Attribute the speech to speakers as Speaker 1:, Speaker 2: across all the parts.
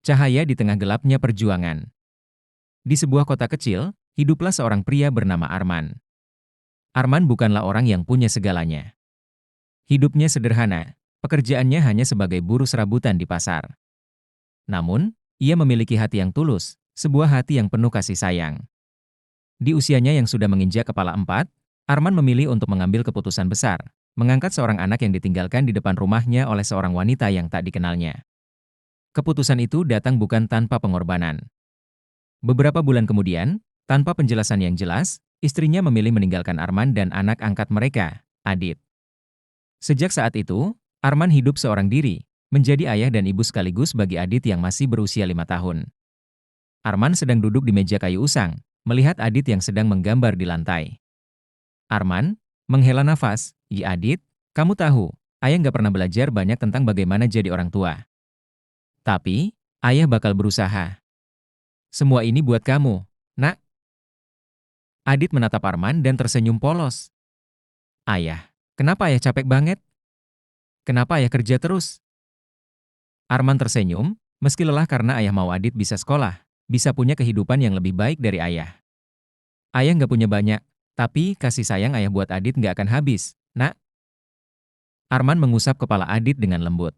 Speaker 1: Cahaya di tengah gelapnya perjuangan. Di sebuah kota kecil, hiduplah seorang pria bernama Arman. Arman bukanlah orang yang punya segalanya. Hidupnya sederhana, pekerjaannya hanya sebagai buruh serabutan di pasar. Namun, ia memiliki hati yang tulus, sebuah hati yang penuh kasih sayang. Di usianya yang sudah menginjak kepala 4, Arman memilih untuk mengambil keputusan besar, mengangkat seorang anak yang ditinggalkan di depan rumahnya oleh seorang wanita yang tak dikenalnya. Keputusan itu datang bukan tanpa pengorbanan. Beberapa bulan kemudian, tanpa penjelasan yang jelas, istrinya memilih meninggalkan Arman dan anak angkat mereka, Adit. Sejak saat itu, Arman hidup seorang diri, menjadi ayah dan ibu sekaligus bagi Adit yang masih berusia 5 tahun. Arman sedang duduk di meja kayu usang, melihat Adit yang sedang menggambar di lantai. Arman menghela nafas, "Ya Adit, kamu tahu, ayah nggak pernah belajar banyak tentang bagaimana jadi orang tua. Tapi, ayah bakal berusaha. Semua ini buat kamu, nak." Adit menatap Arman dan tersenyum polos. "Ayah, kenapa ayah capek banget? Kenapa ayah kerja terus?" Arman tersenyum, meski lelah karena ayah mau Adit bisa sekolah, bisa punya kehidupan yang lebih baik dari ayah. "Ayah nggak punya banyak, tapi kasih sayang ayah buat Adit nggak akan habis, nak." Arman mengusap kepala Adit dengan lembut.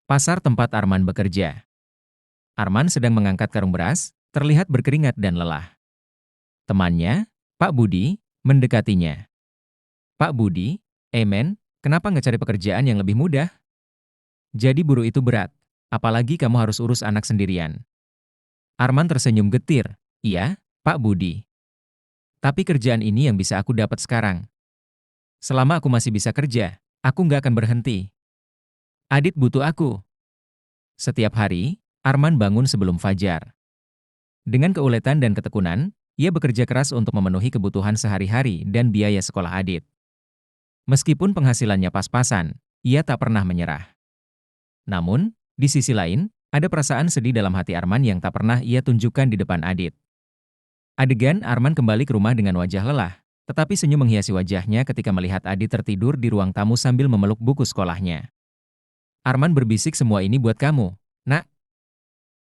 Speaker 1: Pasar tempat Arman bekerja. Arman sedang mengangkat karung beras, terlihat berkeringat dan lelah. Temannya, Pak Budi, mendekatinya. "Pak Budi, men, kenapa nggak cari pekerjaan yang lebih mudah? Jadi buruh itu berat, apalagi kamu harus urus anak sendirian." Arman tersenyum getir. "Iya, Pak Budi. Tapi kerjaan ini yang bisa aku dapat sekarang. Selama aku masih bisa kerja, aku nggak akan berhenti. Adit butuh aku." Setiap hari, Arman bangun sebelum fajar. Dengan keuletan dan ketekunan, ia bekerja keras untuk memenuhi kebutuhan sehari-hari dan biaya sekolah Adit. Meskipun penghasilannya pas-pasan, ia tak pernah menyerah. Namun, di sisi lain, ada perasaan sedih dalam hati Arman yang tak pernah ia tunjukkan di depan Adit. Adegan Arman kembali ke rumah dengan wajah lelah, tetapi senyum menghiasi wajahnya ketika melihat Adit tertidur di ruang tamu sambil memeluk buku sekolahnya. Arman berbisik, "Semua ini buat kamu, nak.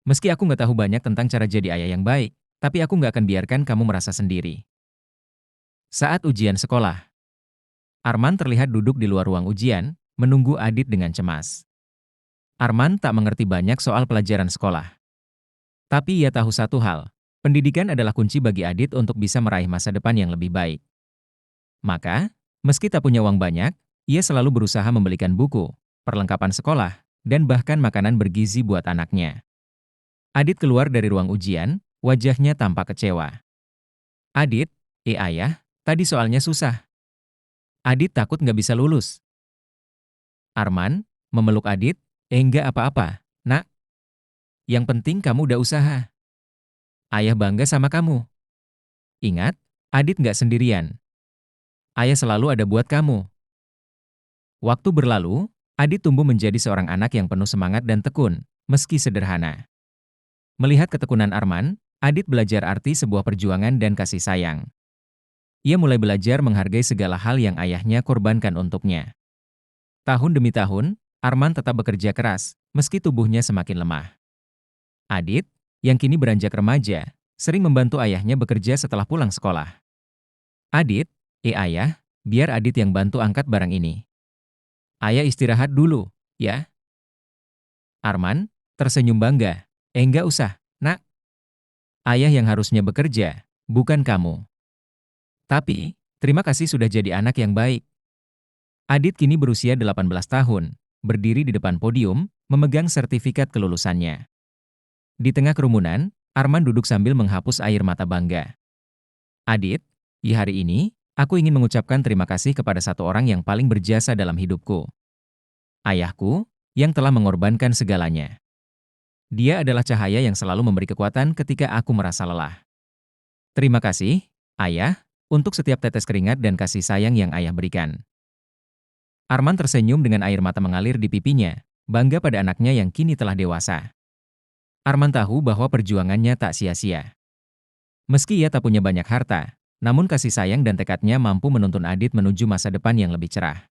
Speaker 1: Meski aku nggak tahu banyak tentang cara jadi ayah yang baik, tapi aku nggak akan biarkan kamu merasa sendiri." Saat ujian sekolah, Arman terlihat duduk di luar ruang ujian, menunggu Adit dengan cemas. Arman tak mengerti banyak soal pelajaran sekolah. Tapi ia tahu satu hal, pendidikan adalah kunci bagi Adit untuk bisa meraih masa depan yang lebih baik. Maka, meski tak punya uang banyak, ia selalu berusaha membelikan buku, perlengkapan sekolah, dan bahkan makanan bergizi buat anaknya. Adit keluar dari ruang ujian, wajahnya tampak kecewa. "Adit, ayah, tadi soalnya susah. Adit takut nggak bisa lulus." Arman memeluk Adit, "Enggak apa-apa, nak. Yang penting kamu udah usaha. Ayah bangga sama kamu. Ingat, Adit nggak sendirian. Ayah selalu ada buat kamu." Waktu berlalu, Adit tumbuh menjadi seorang anak yang penuh semangat dan tekun, meski sederhana. Melihat ketekunan Arman, Adit belajar arti sebuah perjuangan dan kasih sayang. Ia mulai belajar menghargai segala hal yang ayahnya korbankan untuknya. Tahun demi tahun, Arman tetap bekerja keras, meski tubuhnya semakin lemah. Adit, yang kini beranjak remaja, sering membantu ayahnya bekerja setelah pulang sekolah. "Adit, ayah, biar Adit yang bantu angkat barang ini. Ayah istirahat dulu, ya." Arman tersenyum bangga. "Enggak usah, nak. Ayah yang harusnya bekerja, bukan kamu. Tapi, terima kasih sudah jadi anak yang baik." Adit kini berusia 18 tahun, berdiri di depan podium, memegang sertifikat kelulusannya. Di tengah kerumunan, Arman duduk sambil menghapus air mata bangga. "Adit, di hari ini, aku ingin mengucapkan terima kasih kepada satu orang yang paling berjasa dalam hidupku. Ayahku, yang telah mengorbankan segalanya. Dia adalah cahaya yang selalu memberi kekuatan ketika aku merasa lelah. Terima kasih, ayah, untuk setiap tetes keringat dan kasih sayang yang ayah berikan." Arman tersenyum dengan air mata mengalir di pipinya, bangga pada anaknya yang kini telah dewasa. Arman tahu bahwa perjuangannya tak sia-sia. Meski ia tak punya banyak harta, namun kasih sayang dan tekadnya mampu menuntun Adit menuju masa depan yang lebih cerah.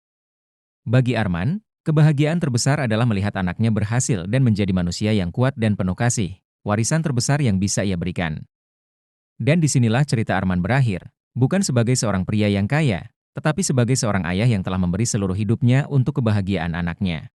Speaker 1: Bagi Arman, Kebahagiaan terbesar adalah melihat anaknya berhasil dan menjadi manusia yang kuat dan penuh kasih, warisan terbesar yang bisa ia berikan. Dan disinilah cerita Arman berakhir, bukan sebagai seorang pria yang kaya, tetapi sebagai seorang ayah yang telah memberi seluruh hidupnya untuk kebahagiaan anaknya.